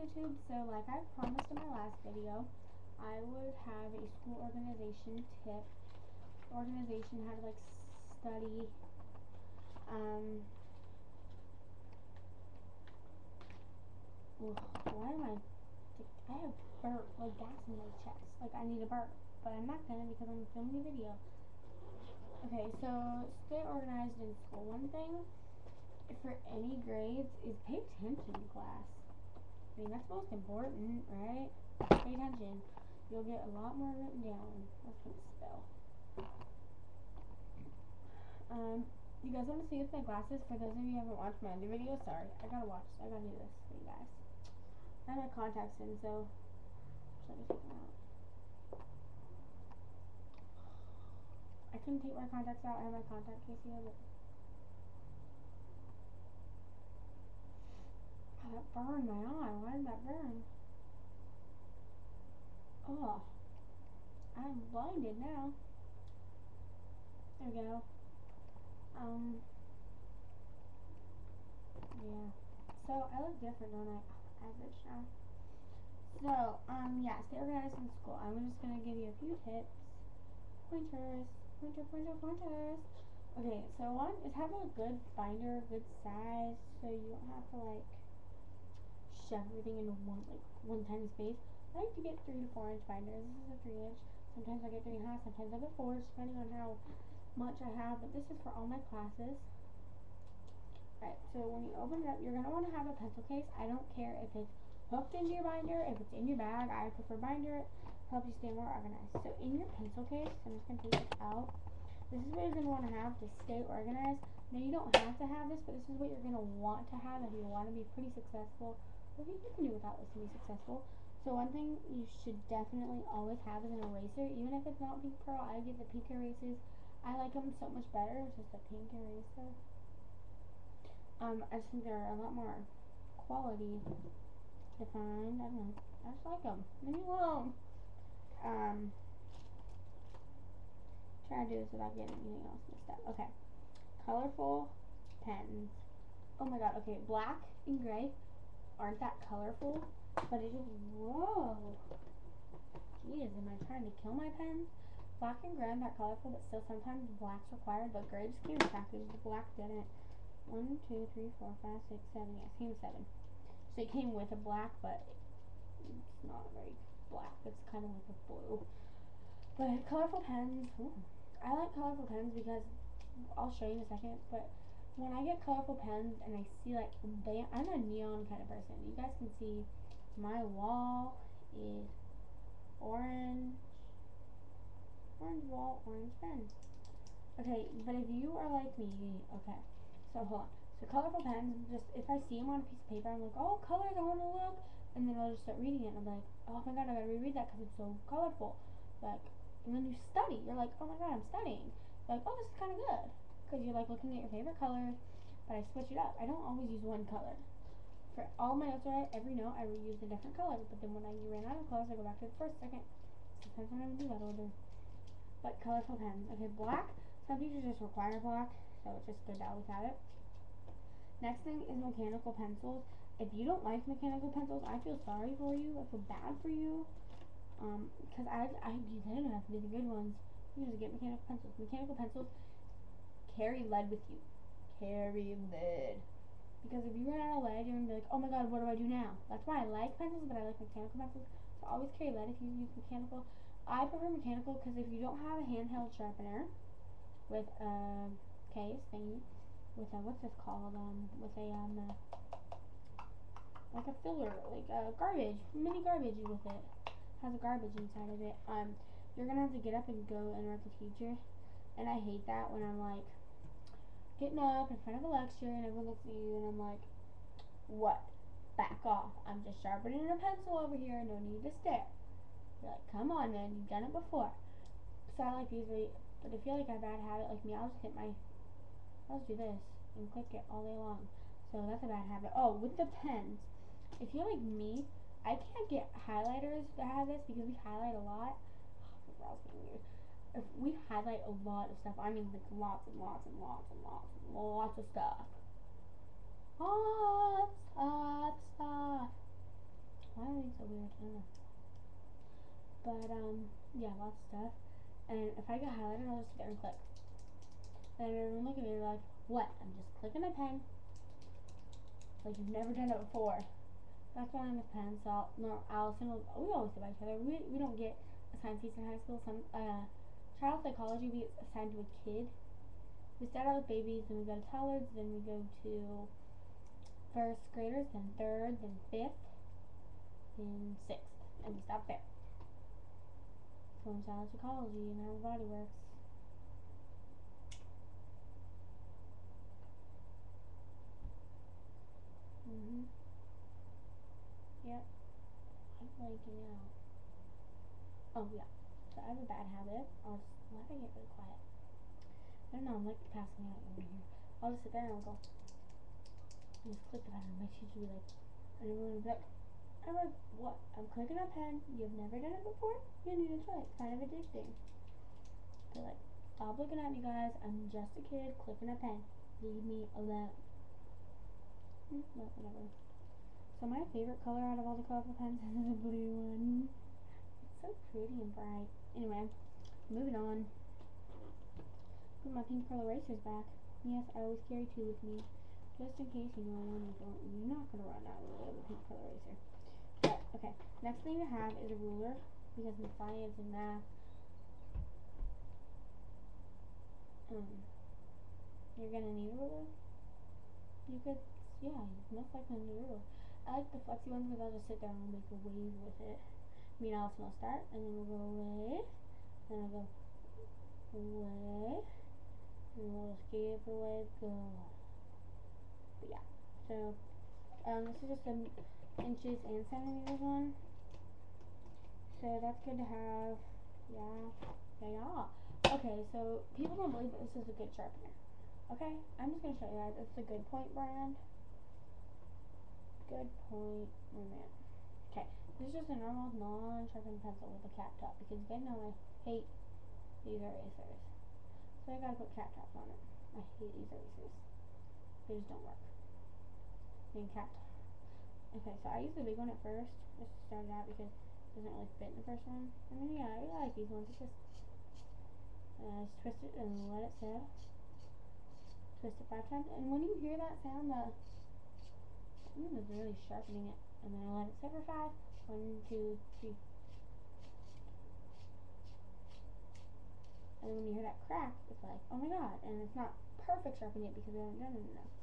YouTube. So like I promised in my last video, I would have a school organization tip. Organization, how to like study. Why am I have burp, like gas in my chest. Like I need a burp, but I'm not gonna because I'm filming a video. Okay, so stay organized in school. One thing for any grades is pay attention in class. I mean, that's most important, right? Pay attention. You'll get a lot more written down. That's gonna spill. You guys want to see with my glasses? For those of you who haven't watched my other video, sorry. I gotta do this for you guys. I have my contacts in, so let me take them out. I couldn't take my contacts out. I have my contact case here, but oh, that burned my eye. Why did that burn? Oh, I'm blinded now. There we go. Yeah. So I look different, don't I? Average now. So, yeah, stay organized in school. I'm just gonna give you a few tips. Pointers. Pointers. Okay, so one is have a good binder, good size, so you don't have to like shove everything into one tiny space. I like to get 3 to 4 inch binders. This is a 3 inch. Sometimes I get 3.5, sometimes I get 4, depending on how much I have, but this is for all my classes. Alright, so when you open it up, you're gonna want to have a pencil case. I don't care if it's hooked into your binder, if it's in your bag. I prefer binder. Helps you stay more organized. So in your pencil case, I'm just gonna take this out. This is what you're gonna want to have to stay organized. Now you don't have to have this, but this is what you're gonna want to have if you want to be pretty successful. Or you can do without this to be successful. So one thing you should definitely always have is an eraser. Even if it's not pink pearl, I get the pink erasers. I like them so much better. It's just a pink eraser. I just think they're a lot more quality defined. I don't know. I just like them. Leave me alone. Try to do this without getting anything else mixed up. Okay. Colorful pens. Oh my god. Okay. Black and gray aren't that colorful, but it is. Whoa. Jeez, am I trying to kill my pen? Black and gray aren't that colorful, but still sometimes black's required. But gray just came in package. The black didn't. 1, 2, 3, 4, 5, 6, 7. Yeah, it came 7. So it came with a black, but it's not very black. It's kind of like a blue. But colorful pens. Ooh. I like colorful pens because I'll show you in a second. But when I get colorful pens and I see like I'm a neon kind of person. You guys can see my wall is orange wall, orange pen. Okay, but if you are like me, okay. So hold on. So colorful pens, just if I see them on a piece of paper, I'm like, oh, colors, I want to look, and then I'll just start reading it, and I'm like, oh my god, I gotta reread that because it's so colorful. Like, and then you study. You're like, oh my god, I'm studying. You're like, oh, this is kind of good because you're like looking at your favorite colors. But I switch it up. I don't always use one color. For all my notes, every note I reuse a different color. But then when I ran out of colors, I go back to the first, second. Sometimes I don't even do that order. But colorful pens. Okay, black. Some teachers just require black, so it's just good to always have it. Next thing is mechanical pencils. If you don't like mechanical pencils, I feel sorry for you. I feel bad for you. Because you didn't have to be the good ones. You just get mechanical pencils. Mechanical pencils carry lead with you. Carry lead. Because if you run out of lead, you're gonna be like, oh my god, what do I do now? That's why I like pencils, but I like mechanical pencils. So always carry lead if you use mechanical. I prefer mechanical because if you don't have a handheld sharpener with a case thingy, with a, what's this called? With a, like a filler, like a garbage, mini garbage with it. Has a garbage inside of it. You're gonna have to get up and go and with the teacher, and I hate that when I'm like getting up in front of a lecture and everyone looks at you and I'm like, what? Back off! I'm just sharpening a pencil over here. No need to stare. You're like, come on, man. You've done it before. So I like these really, but if you like a bad habit like me, I'll just do this and click it all day long. So that's a bad habit. Oh, with the pens, if you're like me, I can't get highlighters that have this because we highlight a lot. Oh, weird. If we highlight a lot of stuff, I mean like lots and lots and lots and lots and lots of stuff. Lots of stuff. like, I don't know. But, yeah, lots of stuff. And if I get highlighter, I'll just sit there and click. And everyone look at me like, what? I'm just clicking a pen. Like you've never done it before. That's why I'm with pen. So, no, Allison, we always sit by each other. We don't get assigned seats in high school. Some, child psychology, we get assigned to a kid. We start out with babies, then we go to toddlers, then we go to first graders, then third, then fifth, then sixth, and we stop there. So in child psychology and how the body works. Yep. I'm blanking out. Oh yeah. So I have a bad habit. Why did I get really quiet? I don't know, I'm like passing out over here. I'll just sit there and I'll go. And just click the button. My teacher will be like, and everyone will be like, I'm like, what? I'm clicking a pen. You've never done it before? You need to try it. It's kind of addicting. They're like, stop looking at me, guys. I'm just a kid clicking a pen. Leave me alone. Well, whatever. So my favorite color out of all the colorful pens is the blue one. It's so pretty and bright. Anyway, moving on. Put my pink pearl erasers back. Yes, I always carry two with me. Just in case you know you're not going to run out of a pink pearl eraser. But, okay, next thing to have is a ruler. Because in science and math, you're going to need a ruler. You could, yeah, most likely need a ruler. I like the flexi ones because I'll just sit down and make a wave with it. Me and Allison will start, and then we'll go away, then I'll go away, and we'll just give away, go. But yeah, so, this is just an inches and centimeters one. So that's good to have. Yeah. Okay, so people don't believe that this is a good sharpener. Okay, I'm just going to show you guys. It's a Good Point brand. Good Point. Oh man. Okay, this is just a normal non-sharpened pencil with a cap top because you guys know I hate these erasers. So I gotta put cap tops on it. I hate these erasers. They just don't work. And cap top. Okay, so I used the big one at first, just to start it out because it doesn't really fit in the first one. And then yeah, I like these ones. It's just twist it and let it sit. Twist it 5 times, and when you hear that sound, the I'm just really sharpening it, and then I let it sit for 5. 1, 2, 3. And then when you hear that crack, it's like, oh my god, and it's not perfect sharpening it because we haven't done it enough.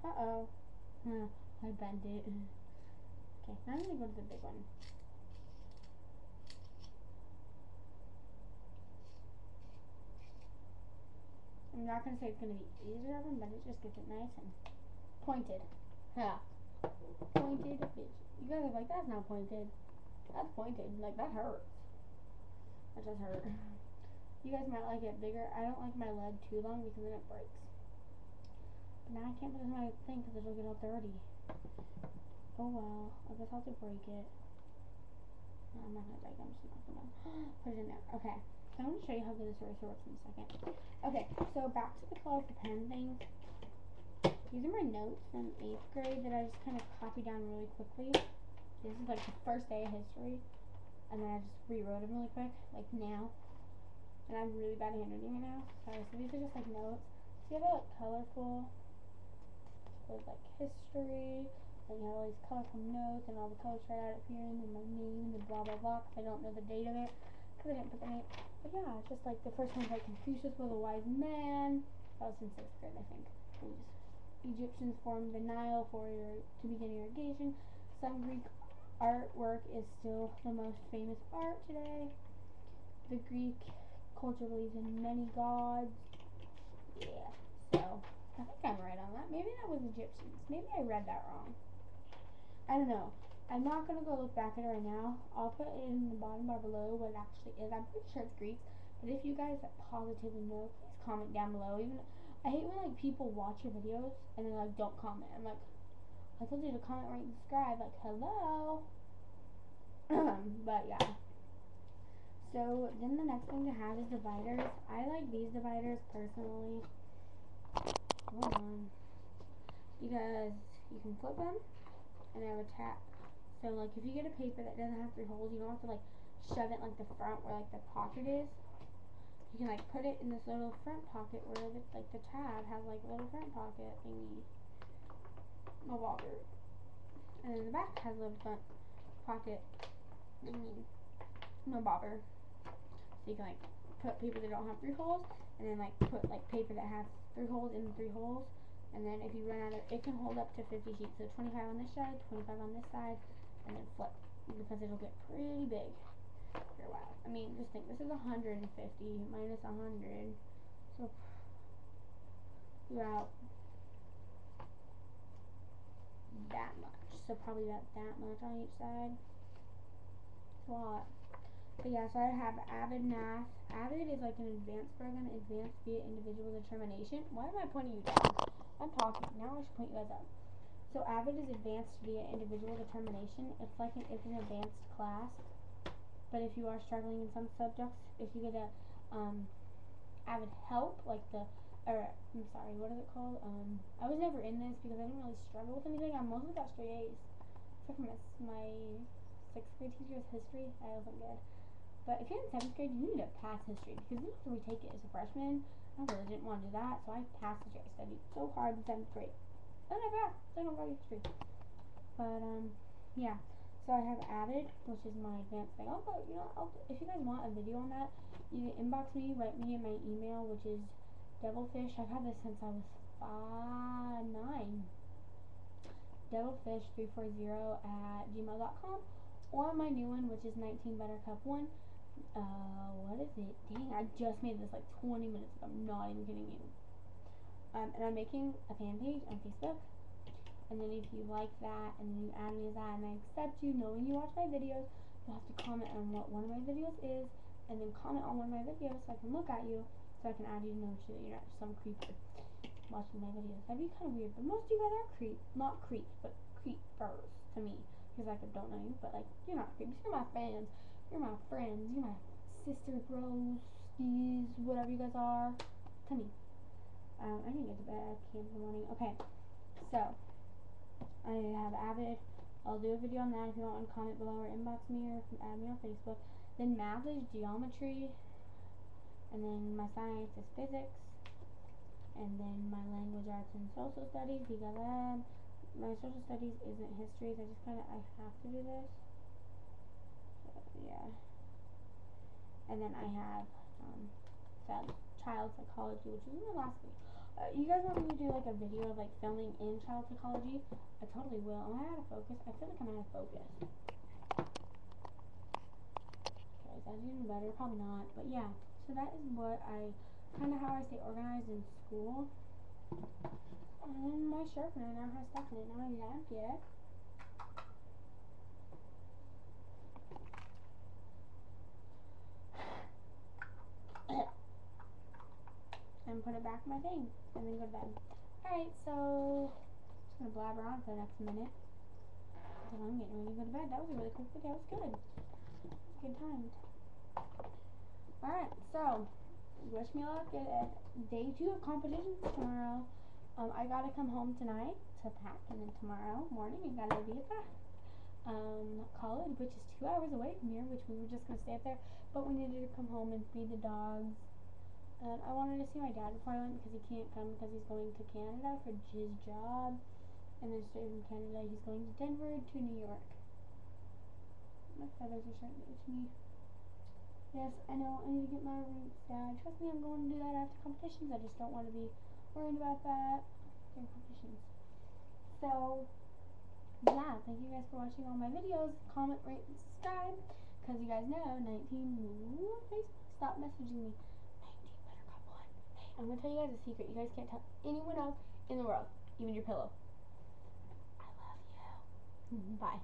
Uh-oh. I bent it. Okay, now I'm gonna go to the big one. I'm not gonna say it's gonna be easier of them, but it just gets it nice and pointed. Yeah. Pointed bitch. You guys are like, that's not pointed. That's pointed. Like, that hurts. That just hurt. You guys might like it bigger. I don't like my lead too long because then it breaks. But now I can't put it in my thing because it'll get all dirty. Oh well. I guess I'll have to break it. No, I'm not gonna break it. I'm just not gonna put it in there. Okay. So I'm gonna show you how good this eraser works in a second. Okay, so back to the colorful pen thing. These are my notes from 8th grade that I just kind of copied down really quickly. This is like the first day of history, and then I just rewrote them really quick, like now. And I'm really bad at handwriting right now. Sorry, so these are just like notes. So you have like colorful, with like history, then you have all these colorful notes and all the colors right out appearing, and my name, and the blah blah blah, because I don't know the date of it, because I didn't put the name. But yeah, it's just like the first one's like Confucius was a wise man. That was in 6th grade, I think. Egyptians formed the Nile to begin irrigation. Some Greek artwork is still the most famous art today. The Greek culture believes in many gods. Yeah, so I think I'm right on that. Maybe that was Egyptians. Maybe I read that wrong. I don't know. I'm not going to go look back at it right now. I'll put it in the bottom bar below what it actually is. I'm pretty sure it's Greek. But if you guys positively know, please comment down below. Even I hate when like people watch your videos and then like don't comment. I'm like, I told you to comment, rate, and subscribe. Like, hello. But yeah. So then the next thing to have is dividers. I like these dividers personally. Hold on. Because you can flip them. and I have a tap. So like if you get a paper that doesn't have 3 holes, you don't have to like shove it like the front where like the pocket is. You can like put it in this little front pocket where the, like the tab has like a little front pocket thingy. No bobber. And then the back has a little front pocket thingy. No bobber. So you can like put paper that don't have 3 holes, and then like put like paper that has 3 holes in the 3 holes. And then if you run out of, it can hold up to 50 sheets. So 25 on this side, 25 on this side, and then flip, because it'll get pretty big after a while. I mean, just think, this is 150 minus 100, so about that much. So probably about that much on each side. It's a lot. But yeah, so I have Avid Math. Avid is like an advanced program, advanced via individual determination. Why am I pointing you down? I'm talking. Now I should point you guys up. So Avid is advanced via individual determination. It's like it's an advanced class. But if you are struggling in some subjects, if you get a Avid Help, like the, or I'm sorry, what is it called? I was never in this because I didn't really struggle with anything. I mostly got straight A's. Except for my 6th grade teacher's history, I wasn't good. But if you're in 7th grade, you need to pass history because you have to retake it as a freshman. I really didn't want to do that, so I passed history. I studied so hard in 7th grade. And I passed. So I don't got history. But yeah. So I have Avid, which is my advanced thing. If you guys want a video on that, you can inbox me, write me in my email, which is devilfish. I've had this since I was 9. devilfish340@gmail.com, or my new one, which is 19buttercup1. What is it? Dang, I just made this like 20 minutes ago. I'm not even kidding you. And I'm making a fan page on Facebook. And then if you like that, and then you add me as that, and I accept you, knowing you watch my videos, you'll have to comment on what one of my videos is, and then comment on one of my videos so I can look at you, so I can add you to know that you're not some creeper watching my videos. That'd be kind of weird, but most of you guys are not creeps, but creepers to me, because I don't know you, but like, you're not creeps, you're my fans, you're my friends, you're my sister, bros, skis, whatever you guys are, to me. I need to get to bed, I can't in the morning. Okay, so I have Avid. I'll do a video on that if you want to comment below or inbox me or add me on Facebook. Then math is geometry, and then my science is physics, and then my language arts and social studies, because my social studies isn't history, so I have to do this. So, yeah. And then I have child psychology, which is in the last video. You guys want me to do like a video of like filming in child psychology? I totally will. Am I out of focus? I feel like I'm out of focus. Okay, is that even better? Probably not. But yeah, so that is what how I stay organized in school. And then my sharpener now has stuff in it. Now I need to empty it. And put it back in my thing, and then go to bed. Alright, so I'm just gonna blabber on for the next minute until I'm getting ready to go to bed. That was a really quick video. It was good. Good times. Alright, so wish me luck at day 2 of competitions tomorrow. I gotta come home tonight to pack, and then tomorrow morning I gotta be at the college, which is 2 hours away from here, which we were just gonna stay up there, but we needed to come home and feed the dogs. And I wanted to see my dad before I went, because he can't come because he's going to Canada for his job. And then straight from Canada, he's going to Denver to New York. My feathers are starting to itch me. Yes, I know, I need to get my roots, Dad. Trust me, I'm going to do that after competitions. I just don't want to be worried about that during competitions. So, yeah, thank you guys for watching all my videos. Comment, rate, and subscribe, because you guys know, 19, Facebook, stop messaging me. I'm going to tell you guys a secret. You guys can't tell anyone else in the world, even your pillow. I love you. Bye.